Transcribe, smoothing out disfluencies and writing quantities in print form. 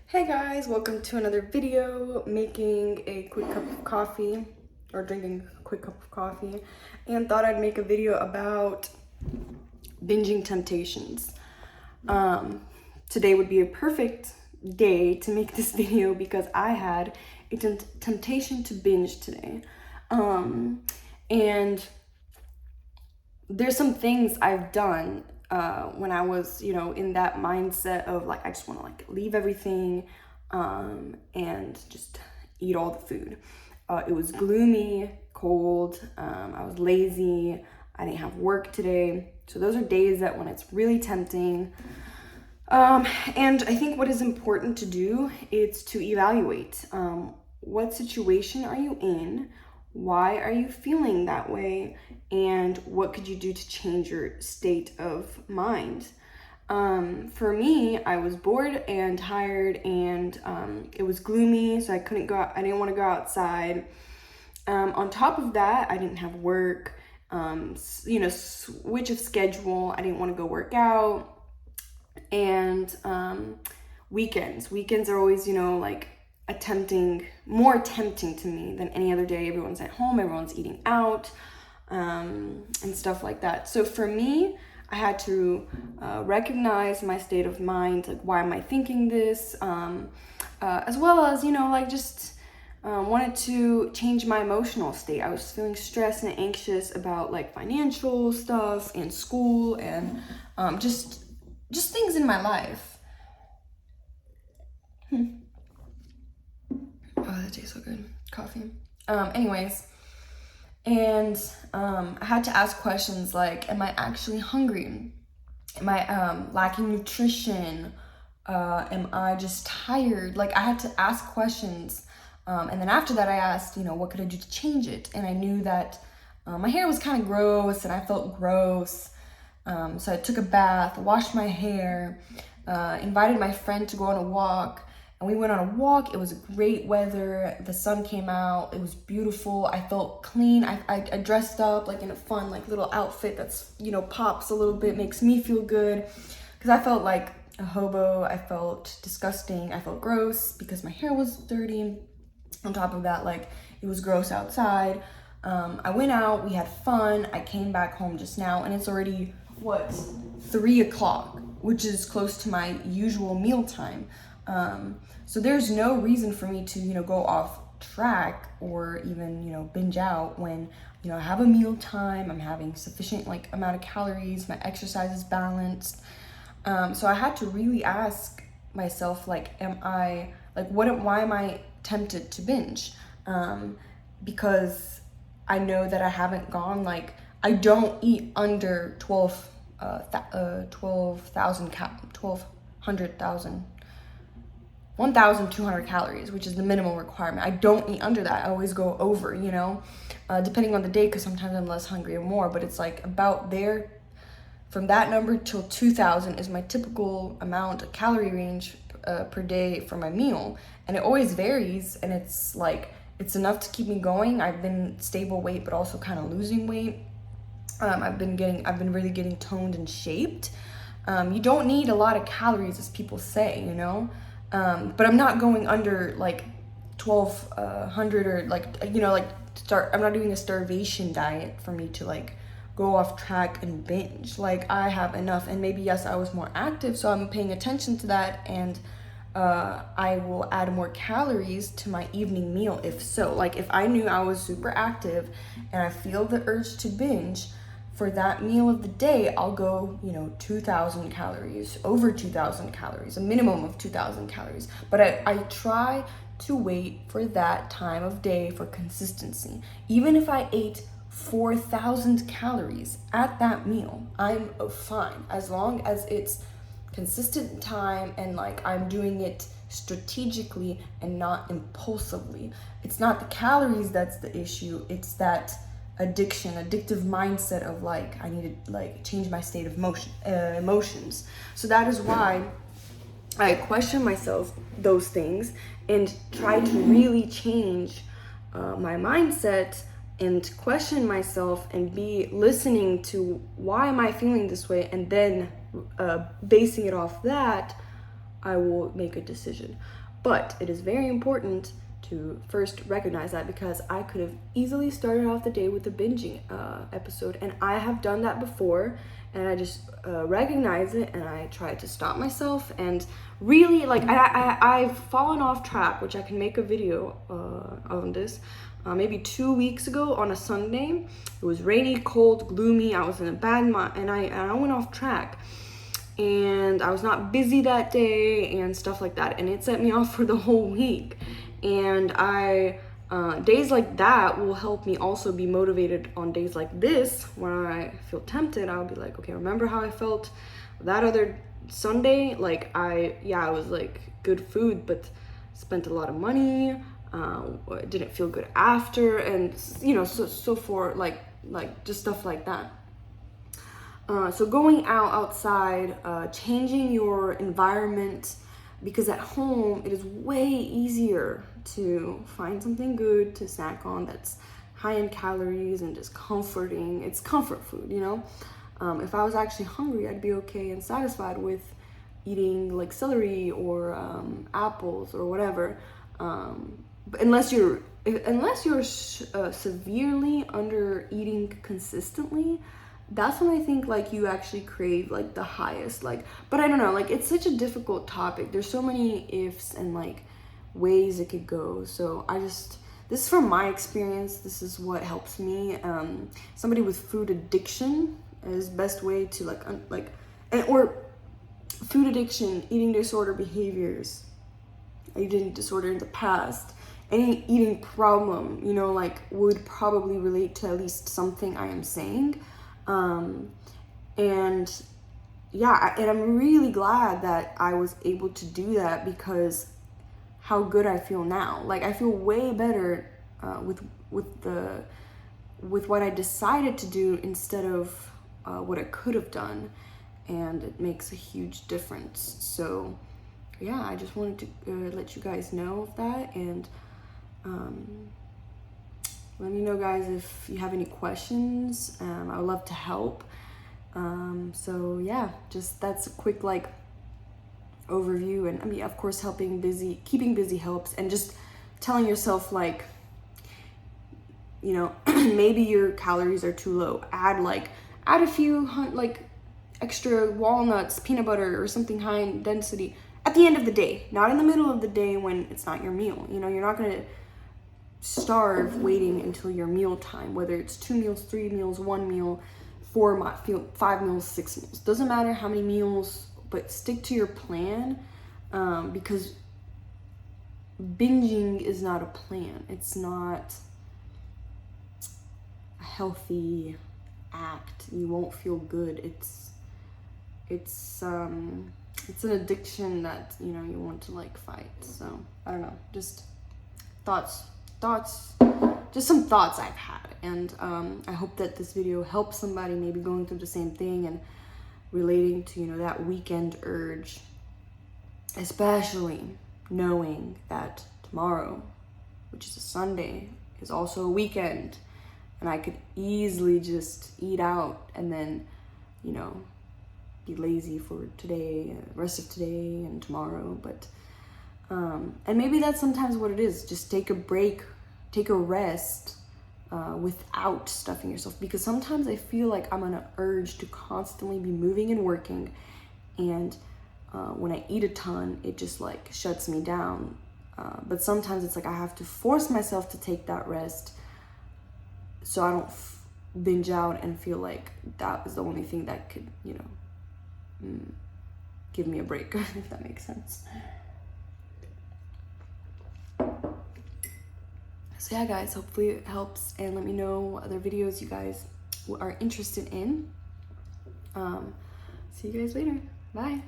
Hey guys, welcome to another video. Making a quick cup of coffee, or drinking a quick cup of coffee, and thought I'd make a video about binging temptations. Today would be a perfect day to make this video because I had a temptation to binge today. And there's some things I've done when I was, in that mindset of like, I just want to like leave everything and just eat all the food. It was gloomy, cold, I was lazy, I didn't have work today. So those are days that when it's really tempting. And I think what is important to do is to evaluate what situation are you in? Why are you feeling that way? And what could you do to change your state of mind? For me, I was bored and tired, and it was gloomy, so I couldn't go out. I didn't want to go outside. On top of that, I didn't have work. Switch of schedule. I didn't want to go work out. And weekends are always, like more tempting to me than any other day. Everyone's at home, everyone's eating out, and stuff like that. So for me, I had to recognize my state of mind, like why am I thinking this, as well as, wanted to change my emotional state. I was feeling stressed and anxious about like financial stuff and school and just things in my life. Oh, that tastes so good. Coffee. Anyways, and I had to ask questions like, am I actually hungry? Am I lacking nutrition? Am I just tired? Like, I had to ask questions. And then after that, I asked, what could I do to change it? And I knew that my hair was kind of gross and I felt gross. So I took a bath, washed my hair, invited my friend to go on a walk. And we went on a walk. It was great weather. The sun came out. It was beautiful. I felt clean. I dressed up like in a fun like little outfit that's, pops a little bit, makes me feel good. Because I felt like a hobo. I felt disgusting. I felt gross because my hair was dirty. On top of that, like it was gross outside. I went out. We had fun. I came back home just now and it's already, 3 o'clock, which is close to my usual meal time. So there's no reason for me to, go off track or even, binge out when, I have a meal time, I'm having sufficient like amount of calories, my exercise is balanced. So I had to really ask myself, like, why am I tempted to binge? Because I know that I haven't gone, like, I don't eat under 1,200 calories, which is the minimal requirement. I don't eat under that. I always go over, depending on the day, because sometimes I'm less hungry or more, but it's like about there. From that number till 2,000 is my typical amount of calorie range per day for my meal. And it always varies, and it's like, it's enough to keep me going. I've been stable weight, but also kind of losing weight. I've been really getting toned and shaped. You don't need a lot of calories, as people say, but I'm not going under like 1,200 or I'm not doing a starvation diet for me to like go off track and binge. Like, I have enough, and maybe, yes, I was more active, so I'm paying attention to that, and I will add more calories to my evening meal if so. Like, if I knew I was super active and I feel the urge to binge, for that meal of the day, I'll go, 2,000 calories, over 2,000 calories, a minimum of 2,000 calories. But I try to wait for that time of day for consistency. Even if I ate 4,000 calories at that meal, I'm fine, as long as it's consistent time and like I'm doing it strategically and not impulsively. It's not the calories that's the issue, it's that addictive mindset of like, I need to like change my state of emotions. So that is why I question myself those things and try to really change my mindset and question myself and be listening to why am I feeling this way, and then basing it off that, I will make a decision. But it is very important to first recognize that, because I could have easily started off the day with a binging episode, and I have done that before, and I just recognize it, and I try to stop myself. And really, like, I've fallen off track, which I can make a video on this. Maybe 2 weeks ago on a Sunday. It was rainy, cold, gloomy. I was in a bad mood, and I went off track, and I was not busy that day and stuff like that, and it set me off for the whole week. And days like that will help me also be motivated on days like this, when I feel tempted. I'll be like, okay, remember how I felt that other Sunday? Like, it was like good food, but spent a lot of money. Didn't feel good after, and so for like just stuff like that. So going outside, changing your environment, because at home it is way easier to find something good to snack on that's high in calories and just comforting. It's comfort food, If I was actually hungry, I'd be okay and satisfied with eating like celery or apples or whatever. But unless you're severely under eating consistently, that's when I think like you actually crave like the highest, like, but I don't know, like, it's such a difficult topic. There's so many ifs and like ways it could go. So this is from my experience. This is what helps me. Somebody with food addiction is best way to or food addiction, eating disorder behaviors, eating disorder in the past, any eating problem, would probably relate to at least something I am saying. And I'm really glad that I was able to do that, because how good I feel now. Like, I feel way better with what I decided to do instead of what I could have done, and it makes a huge difference. So yeah, I just wanted to let you guys know of that, and let me know, guys, if you have any questions. I would love to help. So yeah, just that's a quick like overview. And I mean, of course, keeping busy helps, and just telling yourself like, maybe your calories are too low. Add a few like extra walnuts, peanut butter, or something high in density at the end of the day, not in the middle of the day when it's not your meal. You're not gonna starve waiting until your meal time, whether it's 2 meals, 3 meals, 1 meal, 5 meals, 6 meals. Doesn't matter how many meals, but stick to your plan, because binging is not a plan. It's not a healthy act. You won't feel good. It's an addiction that you want to like fight. So I don't know, just just some thoughts I've had, and I hope that this video helps somebody maybe going through the same thing and relating to that weekend urge, especially knowing that tomorrow, which is a Sunday, is also a weekend, and I could easily just eat out and then be lazy for today, rest of today and tomorrow. But and maybe that's sometimes what it is. Just take a break, take a rest, without stuffing yourself, because sometimes I feel like I'm on an urge to constantly be moving and working, and when I eat a ton, it just like shuts me down. But sometimes it's like I have to force myself to take that rest, so I don't binge out and feel like that is the only thing that could give me a break, if that makes sense. So yeah, guys, hopefully it helps, and let me know what other videos you guys are interested in. See you guys later. Bye.